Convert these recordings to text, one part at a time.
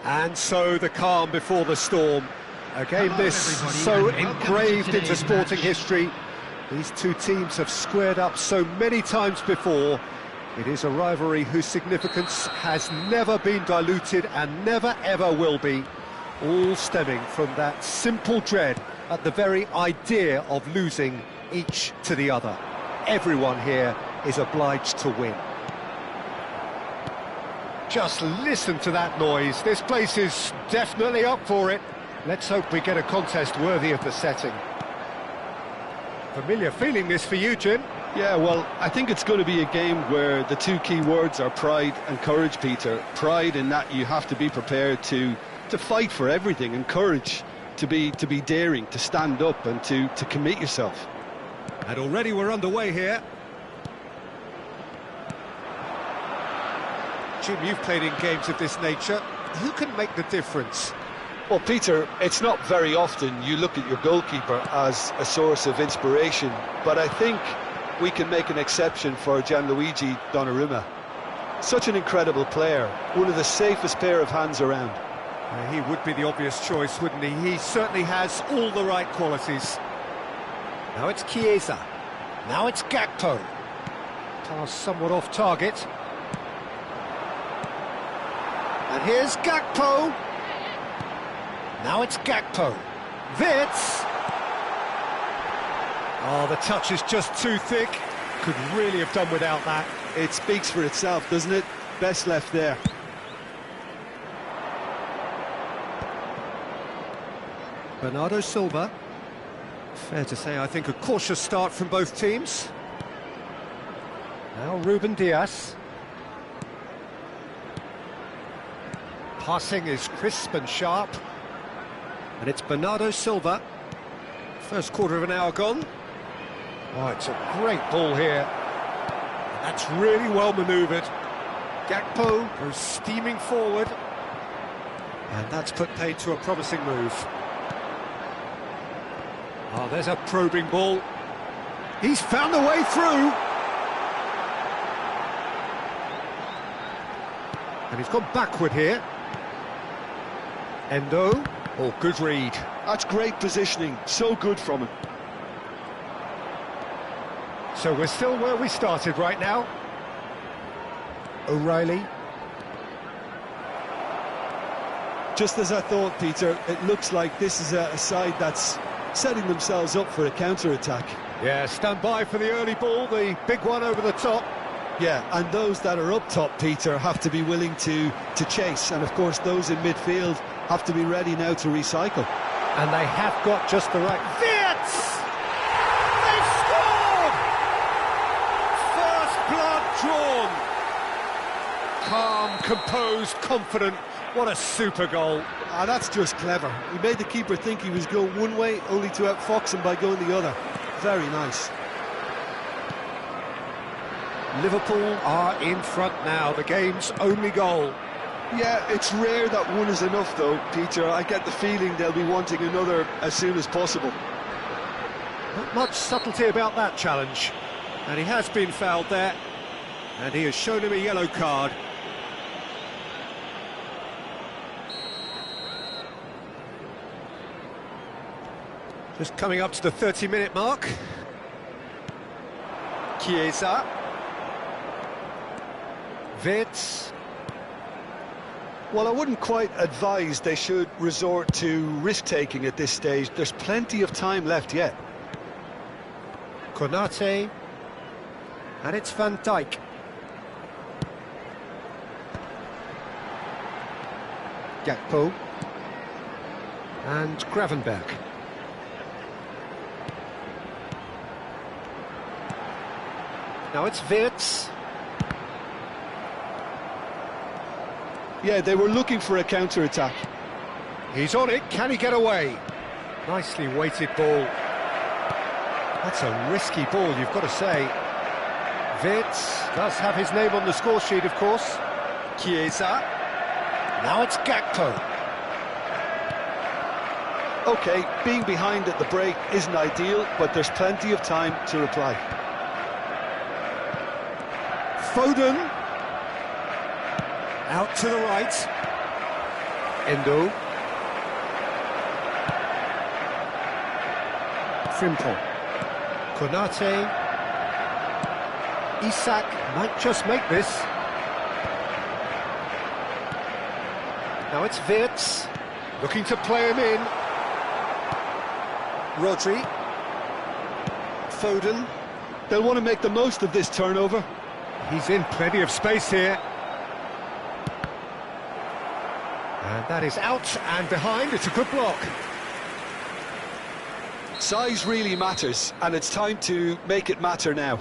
And so the calm before the storm. A game this so engraved into sporting history. These two teams have squared up so many times before. It is a rivalry whose significance has never been diluted and never ever will be. All stemming from that simple dread at the very idea of losing each to the other. Everyone here is obliged to win. Just listen to that noise. This place is definitely up for it. Let's hope we get a contest worthy of the setting. Familiar feeling this for you, Jim? Yeah, well, I think it's going to be a game where the two key words are pride and courage, Peter. Pride in that you have to be prepared to fight for everything, and courage to be daring, to stand up and to commit yourself. And already we're underway here. Jim, you've played in games of this nature. Who can make the difference? Well, Peter, it's not very often you look at your goalkeeper as a source of inspiration, but I think we can make an exception for Gianluigi Donnarumma. Such an incredible player, one of the safest pair of hands around. He would be the obvious choice, wouldn't he? He certainly has all the right qualities. Now it's Chiesa. Now it's Gakpo. Pass somewhat off target. And here's Gakpo. Now it's Gakpo. Wits! Oh, the touch is just too thick. Could really have done without that. It speaks for itself, doesn't it? Best left there. Bernardo Silva. Fair to say, I think, a cautious start from both teams. Now Ruben Dias. Passing is crisp and sharp. And it's Bernardo Silva. First quarter of an hour gone. Oh, it's a great ball here. That's really well manoeuvred. Gakpo goes steaming forward. And that's put paid to a promising move. Oh, there's a probing ball. He's found the way through. And he's gone backward here. Endo. Oh, good read. That's great positioning. So good from him. So we're still where we started right now. O'Reilly. Just as I thought, Peter, it looks like this is a side that's setting themselves up for a counter-attack. Yeah, stand by for the early ball, the big one over the top. Yeah, and those that are up top, Peter, have to be willing to chase. And, of course, those in midfield have to be ready now to recycle. And they have got just the right... Wits! They've scored! First blood drawn. Calm, composed, confident. What a super goal. Ah, that's just clever. He made the keeper think he was going one way, only to outfox him by going the other. Very nice. Liverpool are in front now, the game's only goal. Yeah, it's rare that one is enough though, Peter. I get the feeling they'll be wanting another as soon as possible. Not much subtlety about that challenge. And he has been fouled there. And he has shown him a yellow card. Just coming up to the 30-minute mark. Chiesa. Wits. Well, I wouldn't quite advise they should resort to risk-taking at this stage. There's plenty of time left yet. Konate. And it's Van Dijk. Gakpo. And Gravenberg. Now it's Wits. Yeah, they were looking for a counter-attack. He's on it, can he get away? Nicely weighted ball. That's a risky ball, you've got to say. Wits does have his name on the score sheet, of course. Chiesa. Now it's Gakpo. OK, being behind at the break isn't ideal, but there's plenty of time to reply. Foden. Out to the right. Endo. Frimpong. Konate. Isak might just make this. Now it's Wirtz, looking to play him in. Rodri. Foden. They'll want to make the most of this turnover. He's in plenty of space here. And that is out and behind. It's a good block. Size really matters, and it's time to make it matter now.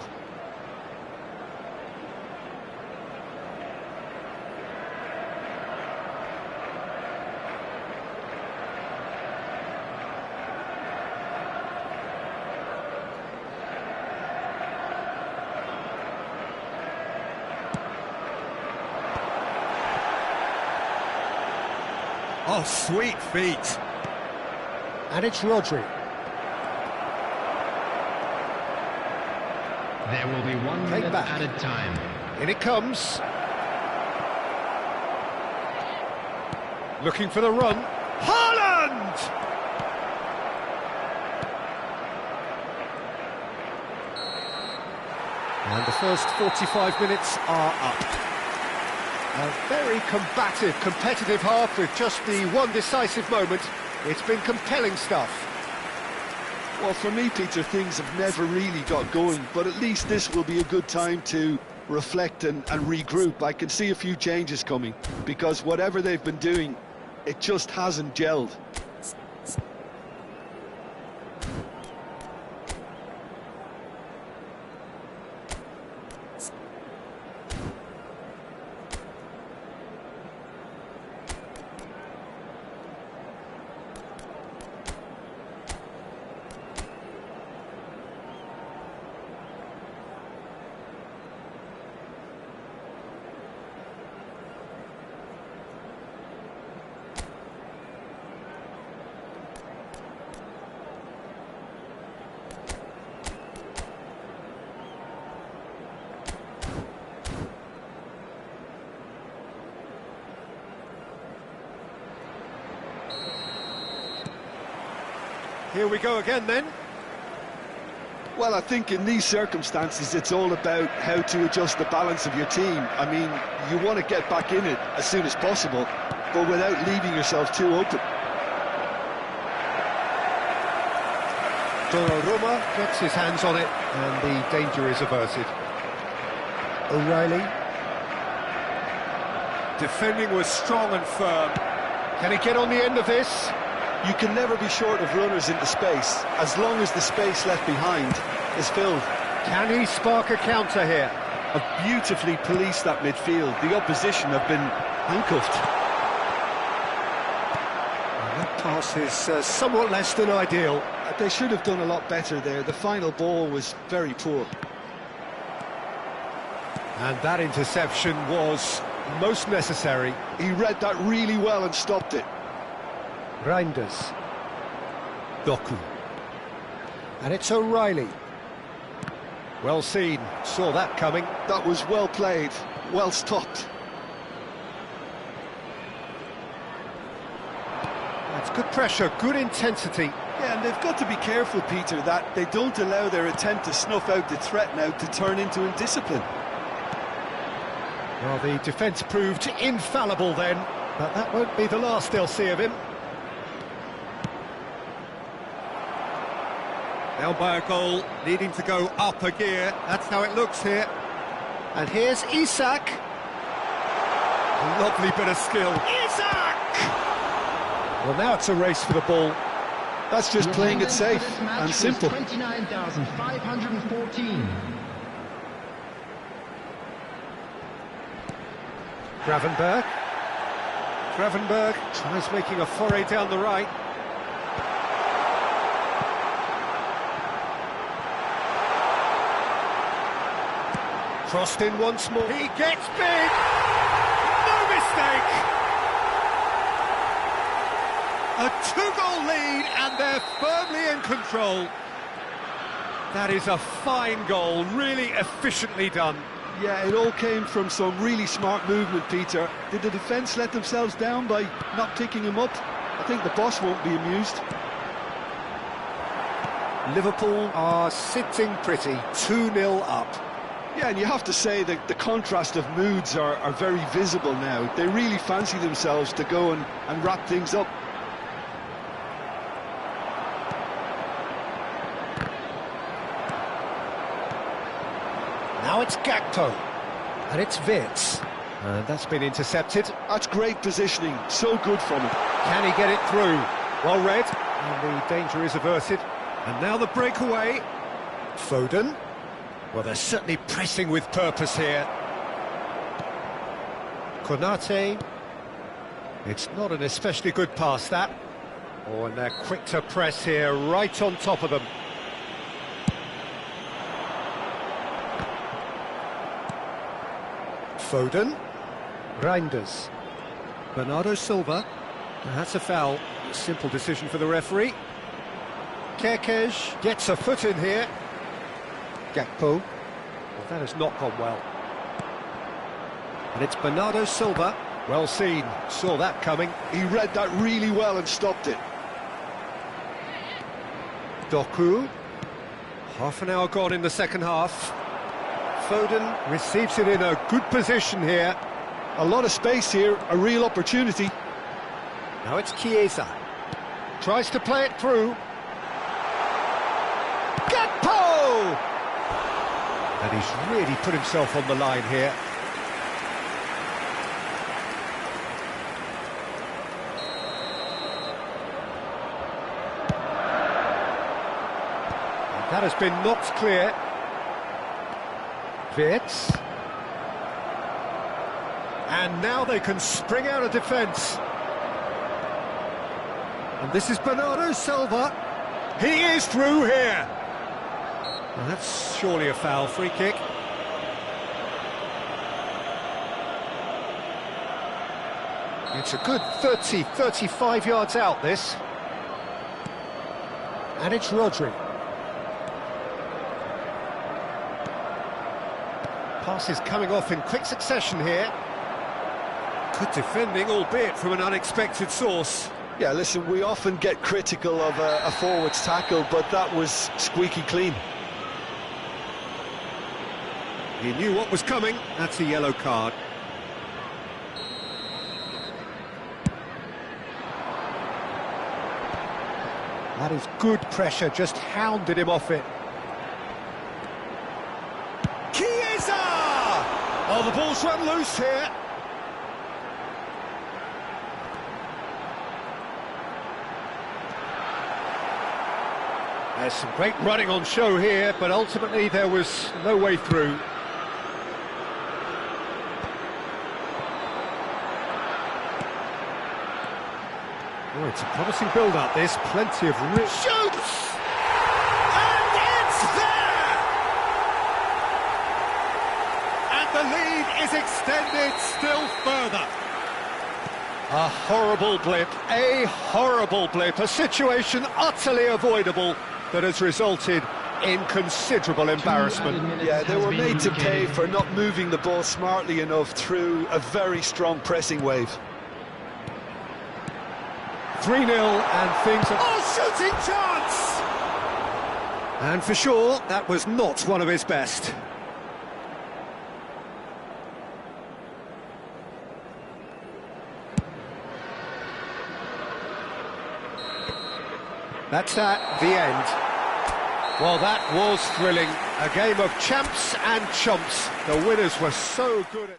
Oh, sweet feet. And it's Rodri. There will be 1 minute added time. In it comes. Looking for the run. Haaland! And the first 45 minutes are up. A very combative, competitive half with just the one decisive moment. It's been compelling stuff. Well, for me, Peter, things have never really got going, but at least this will be a good time to reflect and regroup. I can see a few changes coming, because whatever they've been doing, it just hasn't gelled. Here we go again then. Well, I think in these circumstances it's all about how to adjust the balance of your team. I mean, you want to get back in it as soon as possible, but without leaving yourself too open. Donnarumma gets his hands on it and the danger is averted. O'Reilly. Defending was strong and firm. Can he get on the end of this? You can never be short of runners into space, as long as the space left behind is filled. Can he spark a counter here? Have beautifully policed that midfield. The opposition have been handcuffed. And that pass is somewhat less than ideal. They should have done a lot better there. The final ball was very poor. And that interception was most necessary. He read that really well and stopped it. Reinders. Doku. And it's O'Reilly. Well seen, saw that coming. That was well played, well stopped. That's good pressure, good intensity. Yeah, and they've got to be careful, Peter, that they don't allow their attempt to snuff out the threat now to turn into indiscipline. Well, the defence proved infallible then, but that won't be the last they'll see of him. Elbow goal, needing to go up a gear. That's how it looks here. And here's Isak. A lovely bit of skill. Isak! Well, now it's a race for the ball. That's just playing it safe and simple. 29,514. Gravenberg. Gravenberg tries making a foray down the right. Crossed in once more. He gets big! No mistake! A two-goal lead and they're firmly in control. That is a fine goal, really efficiently done. Yeah, it all came from some really smart movement, Peter. Did the defence let themselves down by not picking him up? I think the boss won't be amused. Liverpool are sitting pretty, 2-0 up. Yeah, and you have to say that the contrast of moods are very visible now. They really fancy themselves to go and wrap things up. Now it's Gakpo, and it's Wirtz. And that's been intercepted. That's great positioning, so good from him. Can he get it through? Well read, and the danger is averted. And now the breakaway. Foden. Well, they're certainly pressing with purpose here. Konate. It's not an especially good pass, that. Oh, and they're quick to press here, right on top of them. Foden. Reinders. Bernardo Silva. That's a foul. Simple decision for the referee. Kerkez gets a foot in here. Gakpo. Well, that has not gone well. And it's Bernardo Silva. Well seen. Saw that coming. He read that really well and stopped it. Doku. Half an hour gone in the second half. Foden receives it in a good position here. A lot of space here, a real opportunity. Now it's Chiesa. Tries to play it through. Gakpo! And he's really put himself on the line here. And that has been knocked clear. Wirtz. And now they can spring out of defence. And this is Bernardo Silva. He is through here. Well, that's surely a foul. Free kick. It's a good 30, 35 yards out, this. And it's Rodri. Passes coming off in quick succession here. Good defending, albeit from an unexpected source. Yeah, listen, we often get critical of a forward's tackle, but that was squeaky clean. He knew what was coming. That's a yellow card. That is good pressure, just hounded him off it. Chiesa! Oh, the ball's run loose here. There's some great running on show here, but ultimately there was no way through. Oh, it's a promising build-up, this. Plenty of rich... Shoots! And it's there! And the lead is extended still further. A horrible blip, a situation utterly avoidable that has resulted in considerable embarrassment. Yeah, they were made to pay for not moving the ball smartly enough through a very strong pressing wave. 3-0 and things are... Oh, shooting chance! And for sure, that was not one of his best. That's the end. Well, that was thrilling. A game of champs and chumps. The winners were so good at...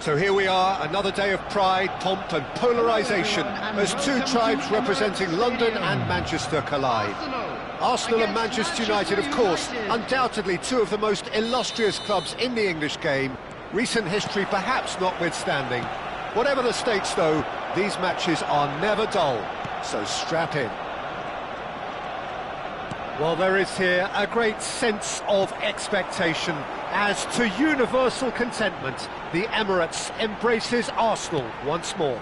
So here we are, another day of pride, pomp and polarisation as two tribes representing London and Manchester collide. Arsenal and Manchester United, of course, undoubtedly two of the most illustrious clubs in the English game, recent history perhaps notwithstanding. Whatever the stakes though, these matches are never dull, so strap in. Well, there is here a great sense of expectation as to universal contentment, the Emirates embraces Arsenal once more.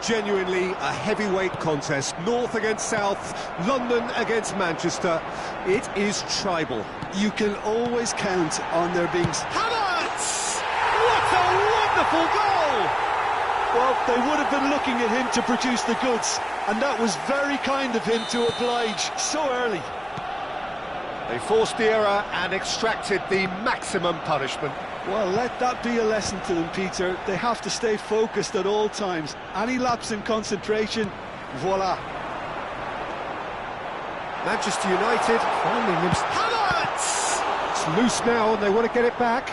Genuinely a heavyweight contest, North against South, London against Manchester. It is tribal. You can always count on there being... Havertz! What a wonderful goal! Well, they would have been looking at him to produce the goods, and that was very kind of him to oblige so early. They forced the error and extracted the maximum punishment. Well, let that be a lesson to them, Peter. They have to stay focused at all times. Any lapse in concentration, voila. Manchester United finding him. Havertz! It's loose now and they want to get it back.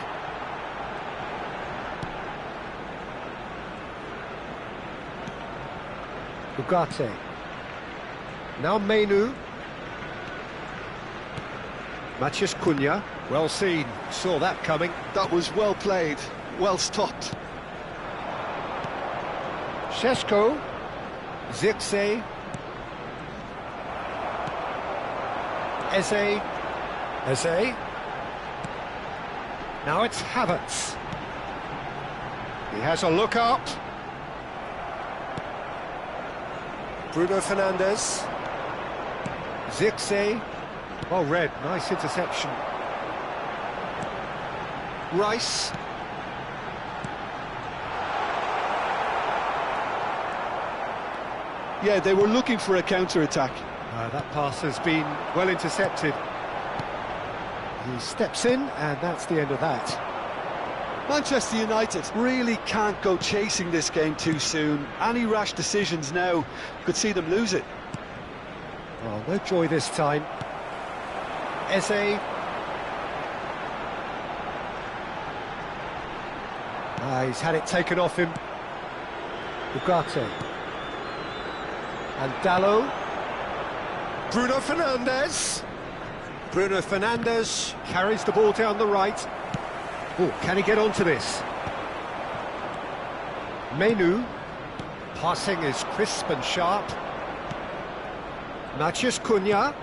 Ugarte. Now Menu. Matheus Cunha, well seen, saw that coming. That was well played, well stopped. Šeško, Zirkzee, Eze. Now it's Havertz. He has a look up. Bruno Fernandes. Zirkzee. Well read, nice interception. Rice. Yeah, they were looking for a counter-attack. That pass has been well intercepted. He steps in, and that's the end of that. Manchester United really can't go chasing this game too soon. Any rash decisions now could see them lose it. Oh, no joy this time. Eze. He's had it taken off him. Ugarte. And Dalot. Bruno Fernandes. Bruno Fernandes carries the ball down the right. Oh, can he get onto this? Menu. Passing is crisp and sharp. Matheus Cunha.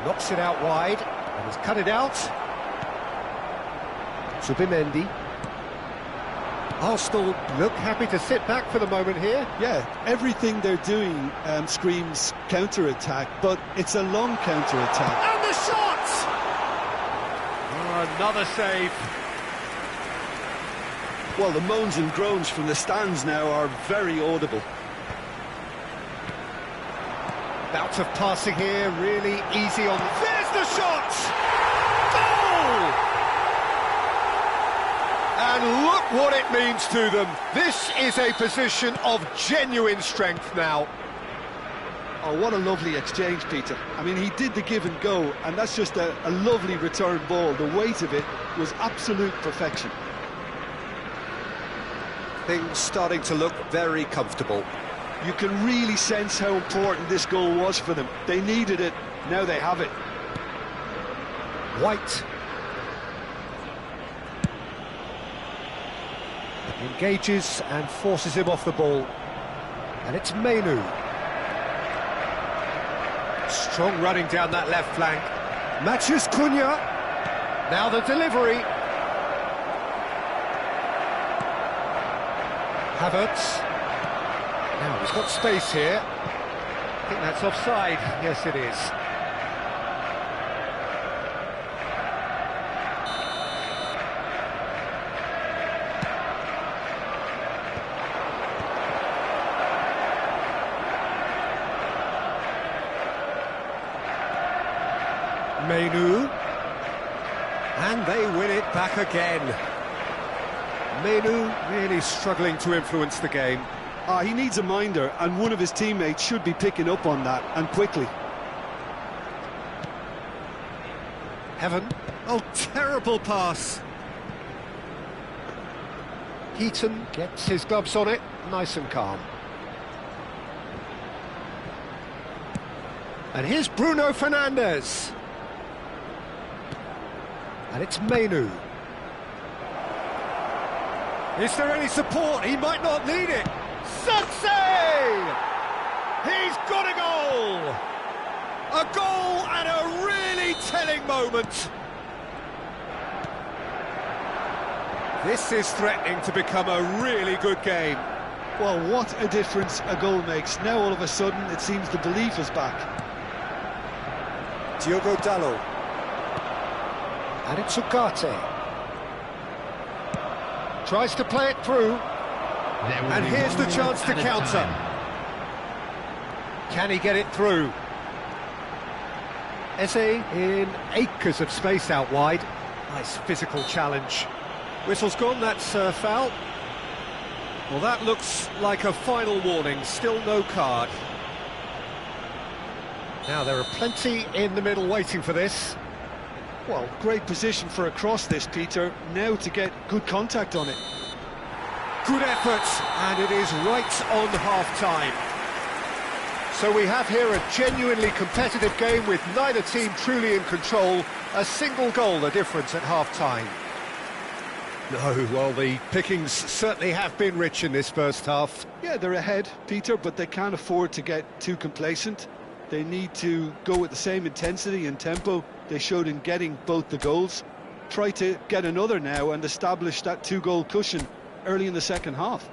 Knocks it out wide, and has cut it out. Zubimendi. Arsenal look happy to sit back for the moment here. Yeah, everything they're doing screams counter-attack, but it's a long counter-attack. And the shot! Oh, another save. Well, the moans and groans from the stands now are very audible. Bout of passing here, really easy on... There's the shot! Goal! And look what it means to them. This is a position of genuine strength now. Oh, what a lovely exchange, Peter. I mean, he did the give and go, and that's just a lovely return ball. The weight of it was absolute perfection. Things starting to look very comfortable. You can really sense how important this goal was for them. They needed it, now they have it. White. Engages and forces him off the ball. And it's Menu. Strong running down that left flank. Matheus Cunha. Now the delivery. Havertz. Now, he's got space here. I think that's offside. Yes, it is. Menu. And they win it back again. Menu really struggling to influence the game. He needs a minder, and one of his teammates should be picking up on that, and quickly. Heaven. Oh, terrible pass. Heaton gets his gloves on it, nice and calm. And here's Bruno Fernandes. And it's Menu. Is there any support? He might not need it. Sunsay! He's got a goal! A goal at a really telling moment. This is threatening to become a really good game. Well, what a difference a goal makes. Now all of a sudden it seems the belief is back. Diogo Dalot. And it's Ugarte. Tries to play it through. And here's the chance to counter. Can he get it through? Eze in acres of space out wide. Nice physical challenge. Whistle's gone, that's a foul. Well, that looks like a final warning, still no card. Now, there are plenty in the middle waiting for this. Well, great position for a cross this, Peter. Now to get good contact on it. Good effort, and it is right on half-time. So we have here a genuinely competitive game with neither team truly in control. A single goal the difference at half-time. No, well, the pickings certainly have been rich in this first half. Yeah, they're ahead, Peter, but they can't afford to get too complacent. They need to go with the same intensity and tempo they showed in getting both the goals. Try to get another now and establish that two-goal cushion early in the second half.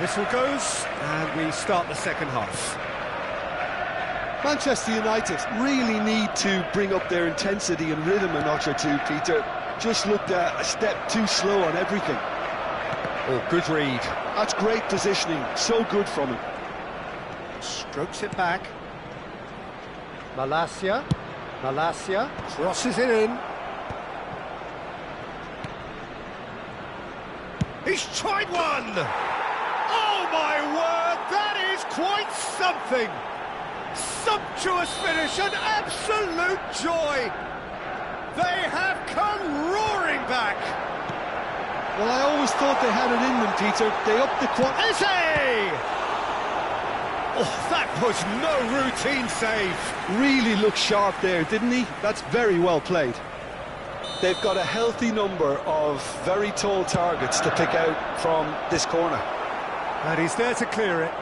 Whistle goes, and we start the second half. Manchester United really need to bring up their intensity and rhythm a notch or two, Peter. Just looked a step too slow on everything. Oh, good read. That's great positioning, so good from him. Strokes it back. Malacia crosses it in. He's tried one! Oh my word, that is quite something! Sumptuous finish, an absolute joy! They have come roaring back! Well, I always thought they had it in them, Peter. They upped the Eze! Oh, that was no routine save. Really looked sharp there, didn't he? That's very well played. They've got a healthy number of very tall targets to pick out from this corner. And he's there to clear it.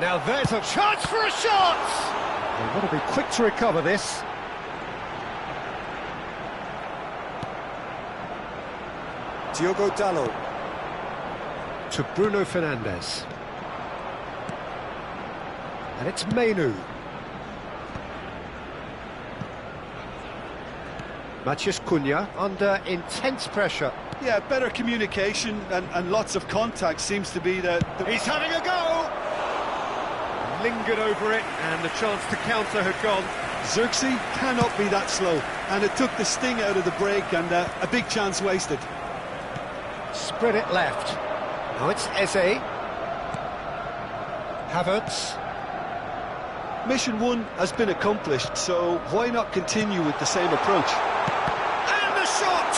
Now there's a chance for a shot! They've got to be quick to recover this. Diogo Dalot. To Bruno Fernandes. And it's Menu. Matheus Cunha under intense pressure. Yeah, better communication and lots of contact seems to be the... He's having a go! Lingered over it, and the chance to counter had gone. Xerxes cannot be that slow, and it took the sting out of the break, and a big chance wasted. Spread it left. Now it's Eze. Havertz. Mission one has been accomplished, so why not continue with the same approach? And the shot!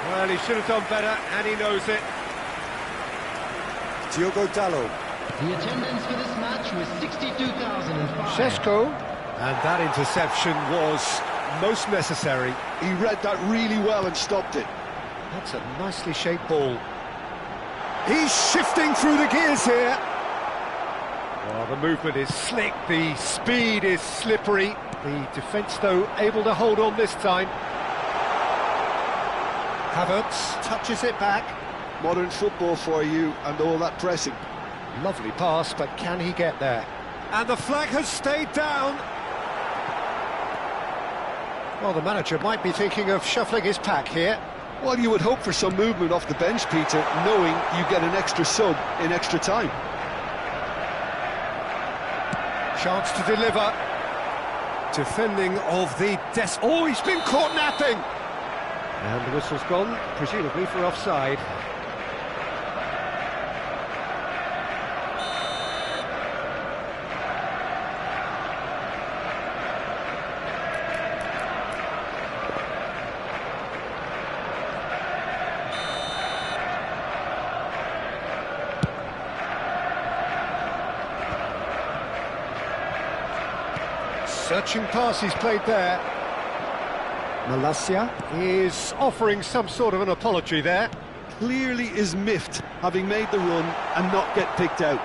Well, he should have done better, and he knows it. Diogo Dalot. The attendance for this match was 62,005. Šeško. And that interception was most necessary. He read that really well and stopped it. That's a nicely shaped ball. He's shifting through the gears here. Well, the movement is slick, the speed is slippery. The defence, though, able to hold on this time. Havertz touches it back. Modern football for you and all that pressing. Lovely pass, but can he get there? And the flag has stayed down. Well, the manager might be thinking of shuffling his pack here. Well, you would hope for some movement off the bench, Peter, knowing you get an extra sub in extra time. Chance to deliver. Defending of the Oh, he's been caught napping! And the whistle's gone, presumably for offside. Searching pass he's played there. Malacia is offering some sort of an apology there. Clearly is miffed, having made the run and not get picked out.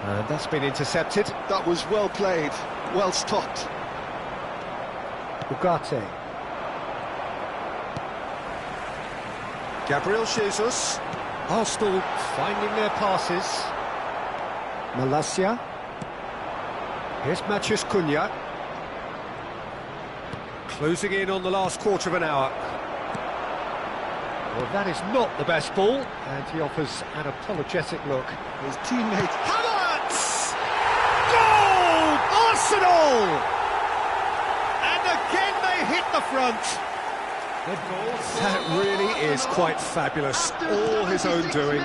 And that's been intercepted. That was well played, well stopped. Ugarte. Gabriel Jesus. Arsenal finding their passes. Malacia. Here's Matheus Cunha. Closing in on the last quarter of an hour. Well, that is not the best ball, and he offers an apologetic look. His teammate... Havertz! Goal! Arsenal! And again they hit the front. That really is quite fabulous. All his own doing.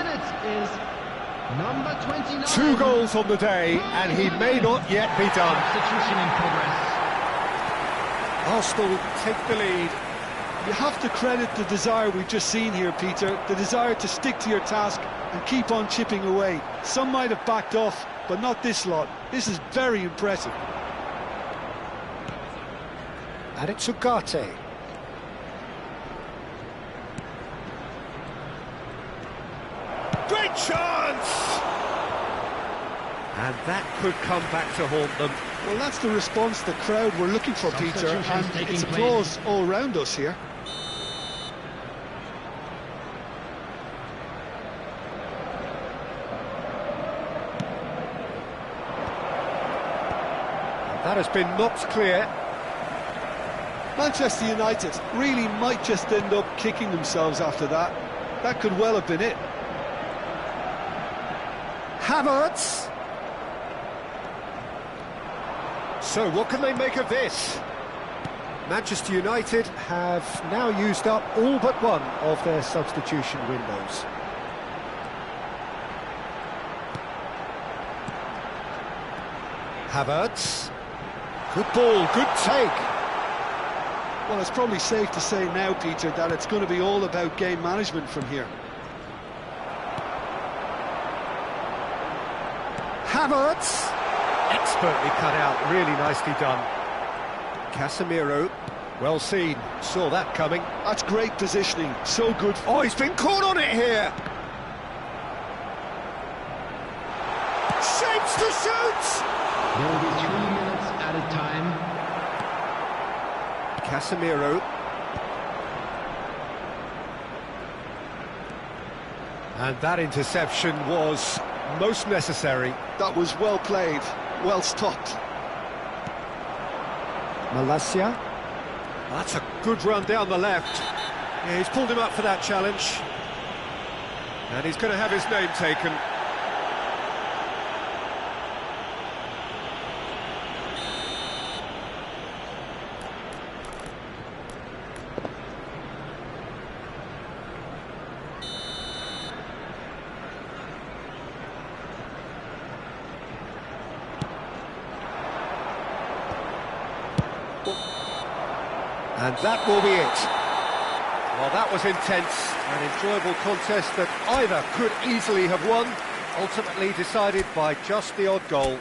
Number 29. 2 goals on the day, and he may not yet be done. Substitution in progress. Arsenal take the lead. You have to credit the desire we've just seen here, Peter, the desire to stick to your task and keep on chipping away. Some might have backed off, but not this lot. This is very impressive. And it's Ugarte. Great chance! And that could come back to haunt them. Well, that's the response the crowd were looking for, Peter, and it's applause all around us here. That has been knocked clear. Manchester United really might just end up kicking themselves after that. That could well have been it. Havertz. So what can they make of this? Manchester United have now used up all but one of their substitution windows. Havertz. Good ball, good take. Well, it's probably safe to say now, Peter, that it's going to be all about game management from here. Havertz. Expertly cut out, really nicely done. Casemiro, well seen, saw that coming. That's great positioning, so good. Oh, he's been caught on it here. Shapes to shoot. There will be 3 minutes added time. Casemiro. And that interception was most necessary. That was well played, well stopped. Malacia. That's a good run down the left. Yeah, he's pulled him up for that challenge. And he's going to have his name taken. And that will be it. Well, that was intense, an enjoyable contest that either could easily have won, ultimately decided by just the odd goal.